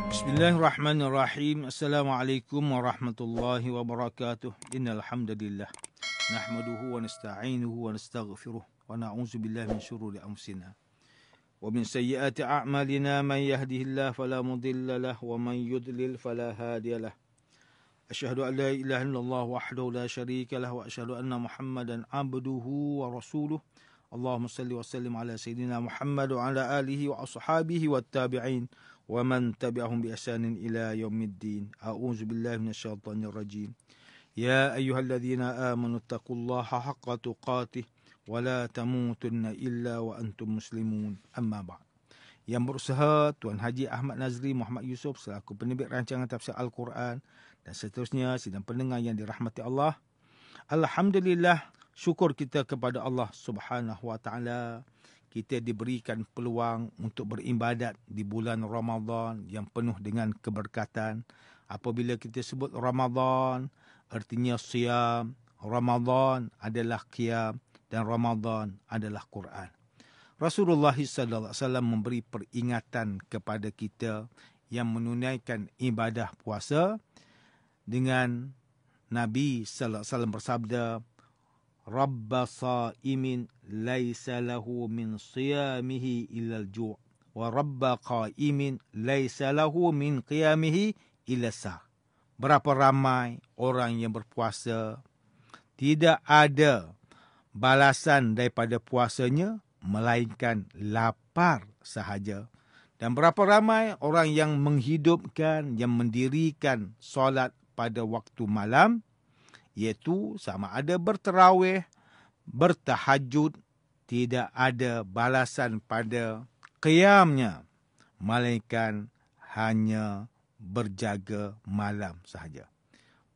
Bismillahirrahmanirrahim. Assalamualaikum warahmatullahi wabarakatuh. Innal hamdalillah nahmaduhu wa nasta'inuhu wa nastaghfiruh wa na'udzu billahi min syururi anfusina wa min sayyiati a'malina man yahdihillahu fala mudilla lahu wa man yudlil fala hadiya lahu. Asyhadu an la ilaha illallah wahdahu la syarika lahu wa asyhadu anna Muhammadan abduhu wa rasuluh. Allahumma salli wa sallim ala sayyidina Muhammad wa ala alihi wa ashabihi wat tabi'in wa man tabi'ahum bi ihsanin ila yaumiddin. A'udzu billahi minasyaitonir rajim. Ya ayyuhalladzina amanu taqullaha haqqa tuqatih wa la tamutunna illa wa antum muslimun. Amma ba'd. Yang berusaha Tuan Haji Ahmad Nazri Muhammad Yusof selaku penerbit rancangan tafsir Al-Quran dan seterusnya sidang pendengar yang dirahmati Allah. Alhamdulillah, syukur kita kepada Allah Subhanahu wa taala. Kita diberikan peluang untuk beribadat di bulan Ramadan yang penuh dengan keberkatan. Apabila kita sebut Ramadan, artinya siam. Ramadan adalah qiyam dan Ramadan adalah Quran. Rasulullah sallallahu alaihi wasallam memberi peringatan kepada kita yang menunaikan ibadah puasa dengan Nabi sallallahu alaihi wasallam bersabda, Rabba sa'imin laisa lahu min siyamihi illal ju' wa rabba qa'imin laisa lahu min qiyamihi illa sa'. Berapa ramai orang yang berpuasa tidak ada balasan daripada puasanya melainkan lapar sahaja. Dan berapa ramai orang yang menghidupkan, yang mendirikan solat pada waktu malam, iaitu sama ada berterawih, bertahajud, tidak ada balasan pada qiyamnya, melainkan hanya berjaga malam sahaja.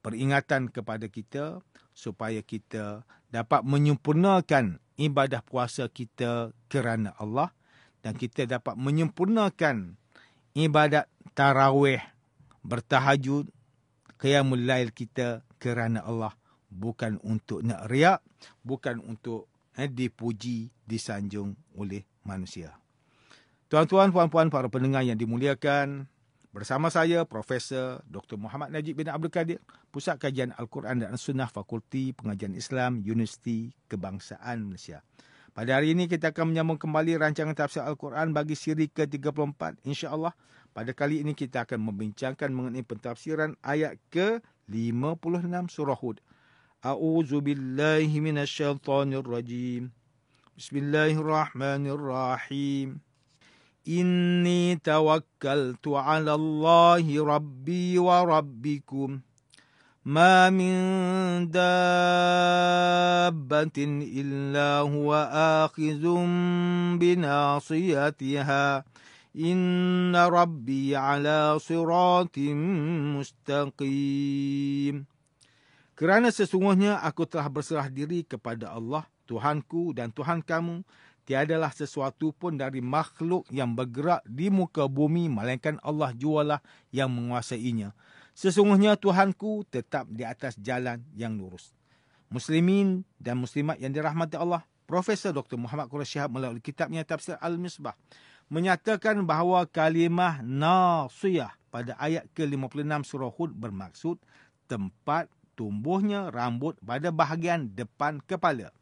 Peringatan kepada kita supaya kita dapat menyempurnakan ibadah puasa kita kerana Allah dan kita dapat menyempurnakan ibadat tarawih, bertahajud, qiyamul lail kita kerana Allah, bukan untuk nak riak, bukan untuk dipuji, disanjung oleh manusia. Tuan-tuan, puan-puan, para pendengar yang dimuliakan, bersama saya Profesor Dr. Muhammad Najib bin Abdul Kadir, Pusat Kajian Al-Quran dan Sunnah, Fakulti Pengajian Islam, Universiti Kebangsaan Malaysia. Pada hari ini kita akan menyambung kembali rancangan tafsir Al-Quran bagi siri ke-34. InsyaAllah pada kali ini kita akan membincangkan mengenai pentafsiran ayat ke-56 surah Hud. A'udzu billahi minasyaitonir rajim. Bismillahirrahmanirrahim. Inni tawakkaltu 'ala Allahi rabbi wa rabbikum. Ma min dabbatin illa huwa akhizun binasiyatiha. Inna rabbi 'ala siratim mustaqim. Kerana sesungguhnya aku telah berserah diri kepada Allah, Tuhanku dan Tuhan kamu. Tiadalah sesuatu pun dari makhluk yang bergerak di muka bumi, melainkan Allah jualah yang menguasainya. Sesungguhnya Tuhanku tetap di atas jalan yang lurus. Muslimin dan muslimat yang dirahmati Allah, Profesor Dr. Muhammad Quraish Shihab melalui kitabnya Tafsir Al-Misbah menyatakan bahawa kalimah nasiyah pada ayat ke-56 surah Hud bermaksud tempat tumbuhnya rambut pada bahagian depan kepala.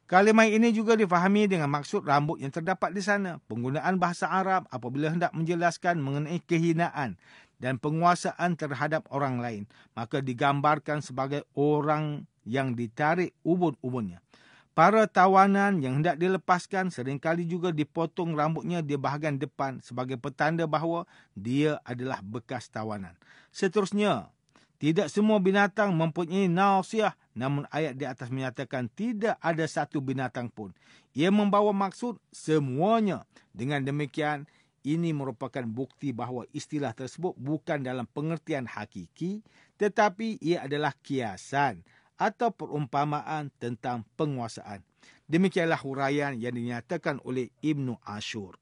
Kalimah ini juga difahami dengan maksud rambut yang terdapat di sana. Penggunaan bahasa Arab apabila hendak menjelaskan mengenai kehinaan dan penguasaan terhadap orang lain, maka digambarkan sebagai orang yang ditarik ubun-ubunnya. Para tawanan yang hendak dilepaskan seringkali juga dipotong rambutnya di bahagian depan sebagai petanda bahawa dia adalah bekas tawanan. Seterusnya, tidak semua binatang mempunyai nasiyah, namun ayat di atas menyatakan tidak ada satu binatang pun. Ia membawa maksud semuanya. Dengan demikian, ini merupakan bukti bahawa istilah tersebut bukan dalam pengertian hakiki, tetapi ia adalah kiasan atau perumpamaan tentang penguasaan. Demikianlah huraian yang dinyatakan oleh Ibnu Ashur.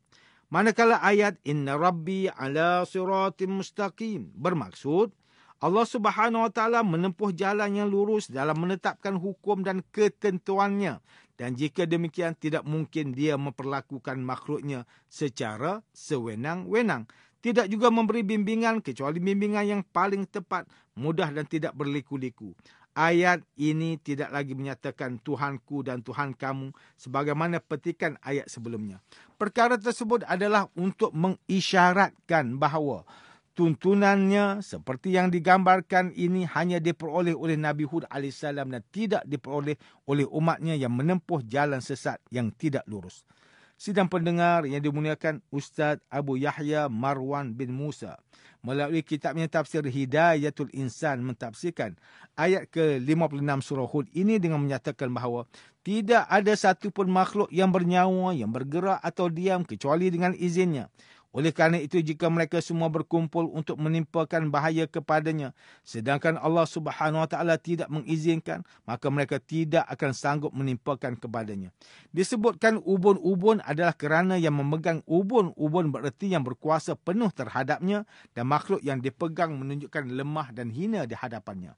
Manakala ayat Inna Rabbi ala siratim mustaqim bermaksud Allah Subhanahu Wa Taala menempuh jalan yang lurus dalam menetapkan hukum dan ketentuannya, dan jika demikian tidak mungkin dia memperlakukan makhluknya secara sewenang-wenang. Tidak juga memberi bimbingan kecuali bimbingan yang paling tepat, mudah dan tidak berliku-liku. Ayat ini tidak lagi menyatakan Tuhanku dan Tuhan kamu sebagaimana petikan ayat sebelumnya. Perkara tersebut adalah untuk mengisyaratkan bahawa tuntunannya seperti yang digambarkan ini hanya diperoleh oleh Nabi Hud AS dan tidak diperoleh oleh umatnya yang menempuh jalan sesat yang tidak lurus. Sidang pendengar yang dimuliakan, Ustaz Abu Yahya Marwan bin Musa melalui kitabnya Tafsir Hidayatul Insan mentafsirkan ayat ke-56 surah Hud ini dengan menyatakan bahawa tidak ada satu pun makhluk yang bernyawa, yang bergerak atau diam kecuali dengan izinnya. Oleh kerana itu, jika mereka semua berkumpul untuk menimpakan bahaya kepadanya, sedangkan Allah Subhanahu Wa Taala tidak mengizinkan, maka mereka tidak akan sanggup menimpakan kepadanya. Disebutkan ubun-ubun adalah kerana yang memegang ubun-ubun bererti yang berkuasa penuh terhadapnya dan makhluk yang dipegang menunjukkan lemah dan hina di hadapannya.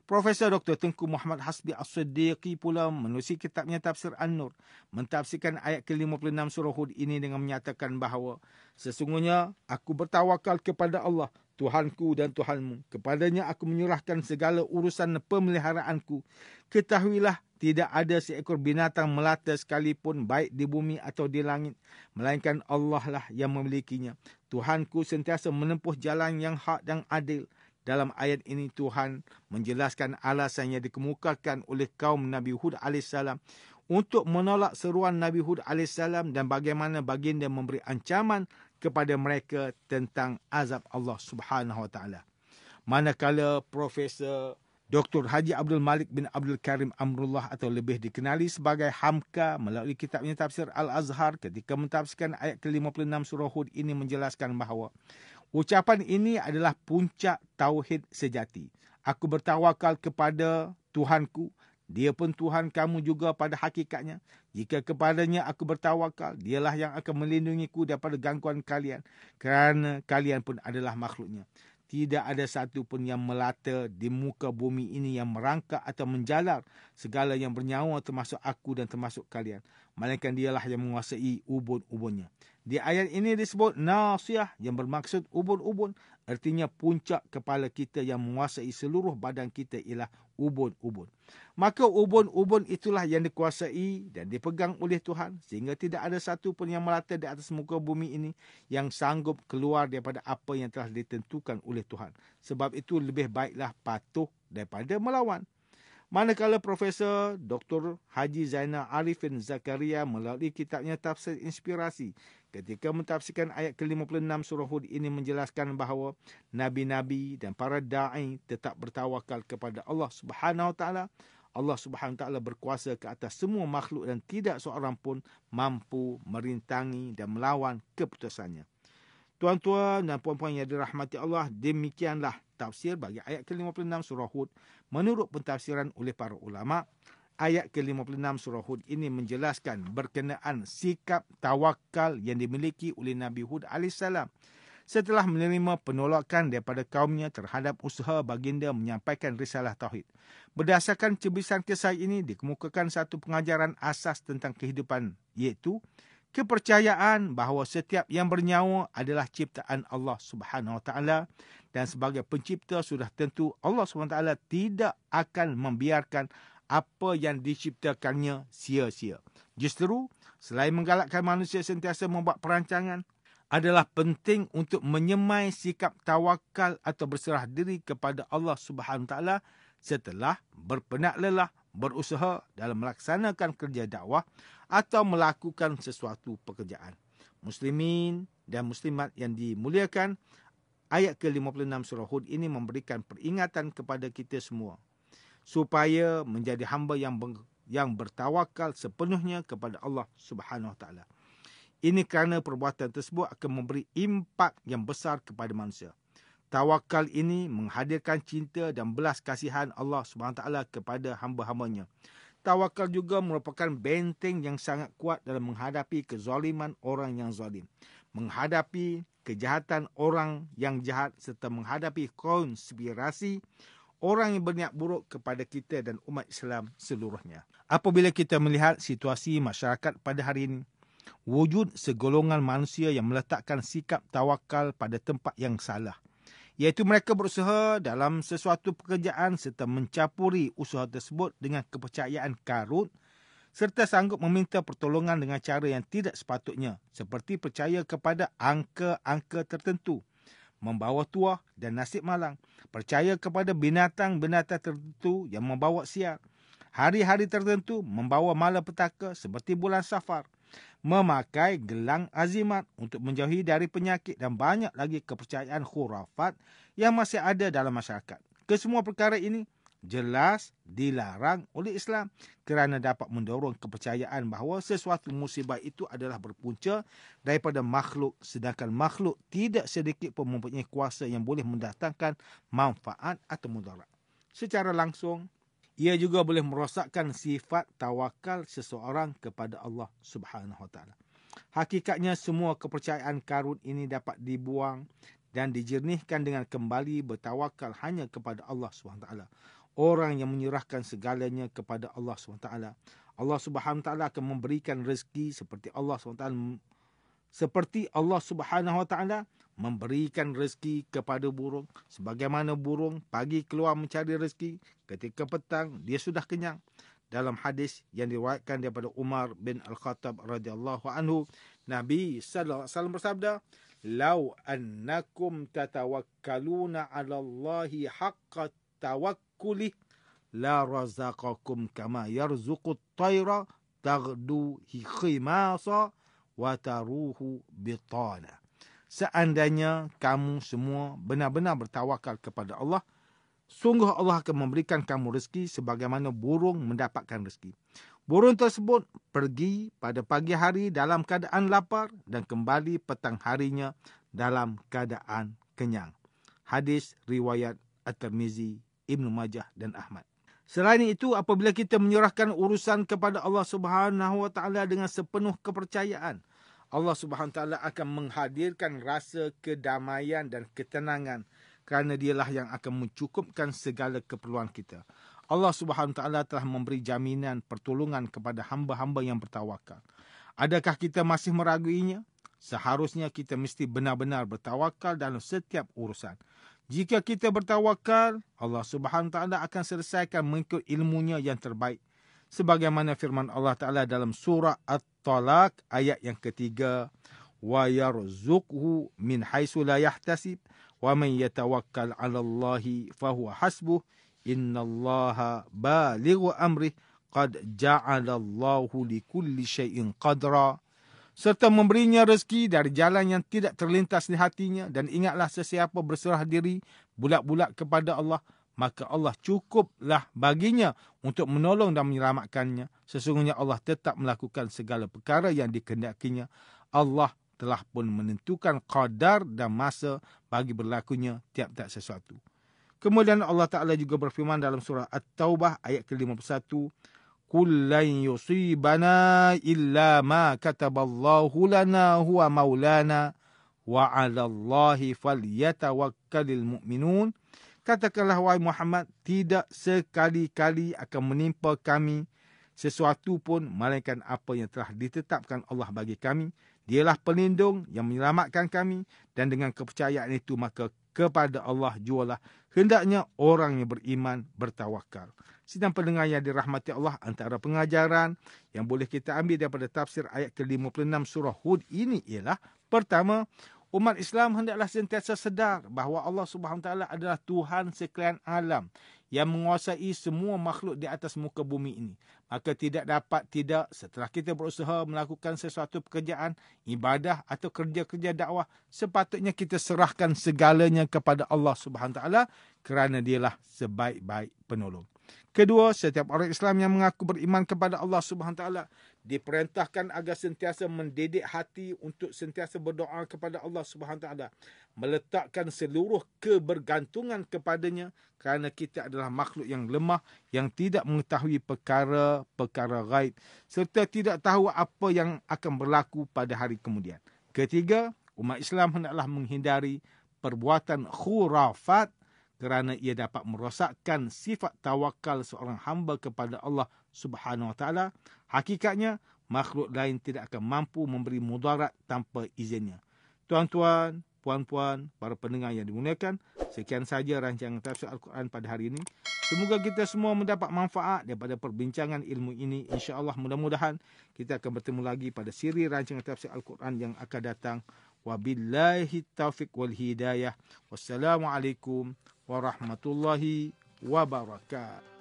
Profesor Dr. Tengku Muhammad Hasbi As-Siddiqi pula menerusi kitabnya Tafsir An-Nur mentafsirkan ayat ke-56 surah Hud ini dengan menyatakan bahawa sesungguhnya aku bertawakal kepada Allah, Tuhanku dan Tuhanmu. Kepadanya aku menyerahkan segala urusan pemeliharaanku. Ketahuilah tidak ada seekor binatang melata sekalipun baik di bumi atau di langit, melainkan Allah lah yang memilikinya. Tuhanku sentiasa menempuh jalan yang hak dan adil. Dalam ayat ini Tuhan menjelaskan alasan yang dikemukakan oleh kaum Nabi Hud AS untuk menolak seruan Nabi Hud AS dan bagaimana baginda memberi ancaman kepada mereka tentang azab Allah Subhanahu Wa Taala. Manakala Profesor Dr. Haji Abdul Malik bin Abdul Karim Amrullah atau lebih dikenali sebagai Hamka melalui kitabnya Tafsir Al-Azhar ketika mentafsirkan ayat ke-56 surah Hud ini menjelaskan bahawa ucapan ini adalah puncak tauhid sejati. Aku bertawakal kepada Tuhanku, dia pun Tuhan kamu juga pada hakikatnya. Jika kepadanya aku bertawakal, dialah yang akan melindungiku daripada gangguan kalian, kerana kalian pun adalah makhluknya. Tidak ada satu pun yang melata di muka bumi ini yang merangkak atau menjalar segala yang bernyawa termasuk aku dan termasuk kalian. Melainkan dialah yang menguasai ubun-ubunnya. Di ayat ini disebut nasiyah yang bermaksud ubun-ubun. Artinya puncak kepala kita yang menguasai seluruh badan kita ialah ubun-ubun. Maka ubun-ubun itulah yang dikuasai dan dipegang oleh Tuhan. Sehingga tidak ada satu pun yang melata di atas muka bumi ini yang sanggup keluar daripada apa yang telah ditentukan oleh Tuhan. Sebab itu lebih baiklah patuh daripada melawan. Manakala Profesor Dr. Haji Zainal Arifin Zakaria melalui kitabnya Tafsir Inspirasi ketika mentafsirkan ayat ke-56 surah Hud ini menjelaskan bahawa Nabi-Nabi dan para da'i tetap bertawakal kepada Allah Subhanahu Wa Taala. Allah Subhanahu Wa Taala berkuasa ke atas semua makhluk dan tidak seorang pun mampu merintangi dan melawan keputusannya. Tuan-tuan dan puan-puan yang dirahmati Allah, demikianlah tafsir bagi ayat ke-56 surah Hud menurut pentafsiran oleh para ulama. Ayat ke-56 surah Hud ini menjelaskan berkenaan sikap tawakal yang dimiliki oleh Nabi Hud AS setelah menerima penolakan daripada kaumnya terhadap usaha baginda menyampaikan risalah tauhid. Berdasarkan cebisan kisah ini dikemukakan satu pengajaran asas tentang kehidupan, iaitu kepercayaan bahawa setiap yang bernyawa adalah ciptaan Allah Subhanahu Wa Taala dan sebagai pencipta sudah tentu Allah Subhanahu Wa Taala tidak akan membiarkan apa yang diciptakannya sia-sia. Justru selain menggalakkan manusia sentiasa membuat perancangan, adalah penting untuk menyemai sikap tawakal atau berserah diri kepada Allah Subhanahu Wa Taala setelah berpenat lelah berusaha dalam melaksanakan kerja dakwah atau melakukan sesuatu pekerjaan. Muslimin dan muslimat yang dimuliakan, ayat ke-56 surah Hud ini memberikan peringatan kepada kita semua supaya menjadi hamba yang bertawakal sepenuhnya kepada Allah Subhanahu Wa Taala. Ini kerana perbuatan tersebut akan memberi impak yang besar kepada manusia. Tawakal ini menghadirkan cinta dan belas kasihan Allah Subhanahu Wa Taala kepada hamba-hambanya. Tawakal juga merupakan benteng yang sangat kuat dalam menghadapi kezaliman orang yang zalim, menghadapi kejahatan orang yang jahat serta menghadapi konspirasi orang yang berniat buruk kepada kita dan umat Islam seluruhnya. Apabila kita melihat situasi masyarakat pada hari ini, wujud segolongan manusia yang meletakkan sikap tawakal pada tempat yang salah, iaitu mereka berusaha dalam sesuatu pekerjaan serta mencampuri usaha tersebut dengan kepercayaan karut serta sanggup meminta pertolongan dengan cara yang tidak sepatutnya, seperti percaya kepada angka-angka tertentu, membawa tuah dan nasib malang, percaya kepada binatang-binatang tertentu yang membawa sial, hari-hari tertentu membawa malapetaka seperti bulan Safar, memakai gelang azimat untuk menjauhi dari penyakit dan banyak lagi kepercayaan khurafat yang masih ada dalam masyarakat. Kesemua perkara ini jelas dilarang oleh Islam kerana dapat mendorong kepercayaan bahawa sesuatu musibah itu adalah berpunca daripada makhluk, sedangkan makhluk tidak sedikit pun mempunyai kuasa yang boleh mendatangkan manfaat atau mudarat. Secara langsung, ia juga boleh merosakkan sifat tawakal seseorang kepada Allah Subhanahu Wa Taala. Hakikatnya semua kepercayaan karut ini dapat dibuang dan dijernihkan dengan kembali bertawakal hanya kepada Allah Subhanahu Wa Taala. Orang yang menyerahkan segalanya kepada Allah SWT, Allah Subhanahu Wa Taala akan memberikan rezeki seperti Allah SWT, seperti Allah Subhanahu Wa Taala memberikan rezeki kepada burung, sebagaimana burung pagi keluar mencari rezeki, ketika petang dia sudah kenyang. Dalam hadis yang diriwayatkan daripada Umar bin Al-Khattab radhiyallahu anhu, Nabi sallallahu alaihi wasallam bersabda, "Lau annakum tatawakkaluna 'ala Allahi haqqa tawakkuli la razaqakum kama yarzuqut tayra taghdu khimasa wa taruhu bitana." Seandainya kamu semua benar-benar bertawakal kepada Allah, sungguh Allah akan memberikan kamu rezeki sebagaimana burung mendapatkan rezeki. Burung tersebut pergi pada pagi hari dalam keadaan lapar dan kembali petang harinya dalam keadaan kenyang. Hadis riwayat At-Tirmizi, Ibnu Majah dan Ahmad. Selain itu, apabila kita menyerahkan urusan kepada Allah Subhanahu Wa Taala dengan sepenuh kepercayaan, Allah Subhanahu Wa Taala akan menghadirkan rasa kedamaian dan ketenangan kerana dialah yang akan mencukupkan segala keperluan kita. Allah Subhanahu Wa Taala telah memberi jaminan pertolongan kepada hamba-hamba yang bertawakal. Adakah kita masih meraguinya? Seharusnya kita mesti benar-benar bertawakal dalam setiap urusan. Jika kita bertawakal, Allah Subhanahu Wa Taala akan selesaikan mengikut ilmunya yang terbaik. Sebagaimana firman Allah Ta'ala dalam surah At-Talaq ayat yang ketiga, wa yarzuqhu min haitsu la yahtasib wa man yatawakkal 'ala Allahi fahuwa hasbuh innallaha balighu amrih qad ja'ala Allahu likulli syai'in qadra, serta memberinya rezeki dari jalan yang tidak terlintas di hatinya, dan ingatlah sesiapa berserah diri bulat-bulat kepada Allah, maka Allah cukuplah baginya untuk menolong dan menyelamatkannya. Sesungguhnya Allah tetap melakukan segala perkara yang dikehendakinya. Allah telah pun menentukan qadar dan masa bagi berlakunya tiap-tiap sesuatu. Kemudian Allah Ta'ala juga berfirman dalam surah At-Taubah ayat ke-51, "Qul lan yusibana illa ma kataballahu lana huwa maulana wa 'ala Allahi falyatawakkalul mu'minun." Katakanlah wahai Muhammad, tidak sekali-kali akan menimpa kami sesuatu pun melainkan apa yang telah ditetapkan Allah bagi kami. Dialah pelindung yang menyelamatkan kami, dan dengan kepercayaan itu maka kepada Allah jualah hendaknya orang yang beriman bertawakal. Sidang pendengar yang dirahmati Allah, antara pengajaran yang boleh kita ambil daripada tafsir ayat ke-56 surah Hud ini ialah, pertama, umat Islam hendaklah sentiasa sedar bahawa Allah Subhanahu Wa Taala adalah Tuhan sekalian alam yang menguasai semua makhluk di atas muka bumi ini. Maka tidak setelah kita berusaha melakukan sesuatu pekerjaan, ibadah atau kerja-kerja dakwah, sepatutnya kita serahkan segalanya kepada Allah Subhanahu Wa Taala kerana dialah sebaik-baik penolong. Kedua, setiap orang Islam yang mengaku beriman kepada Allah Subhanahu Wa Taala diperintahkan agar sentiasa mendidik hati untuk sentiasa berdoa kepada Allah Subhanahu Wa Taala, meletakkan seluruh kebergantungan kepadanya kerana kita adalah makhluk yang lemah yang tidak mengetahui perkara-perkara ghaib serta tidak tahu apa yang akan berlaku pada hari kemudian. Ketiga, umat Islam hendaklah menghindari perbuatan khurafat kerana ia dapat merosakkan sifat tawakal seorang hamba kepada Allah Subhanahu Wa Taala. Hakikatnya, makhluk lain tidak akan mampu memberi mudarat tanpa izinnya. Tuan-tuan, puan-puan, para pendengar yang dimuliakan, sekian saja rancangan tafsir Al-Quran pada hari ini. Semoga kita semua mendapat manfaat daripada perbincangan ilmu ini. InsyaAllah mudah-mudahan kita akan bertemu lagi pada siri rancangan tafsir Al-Quran yang akan datang. Wabillahi taufiq wal hidayah. Wassalamualaikum warahmatullahi wabarakatuh.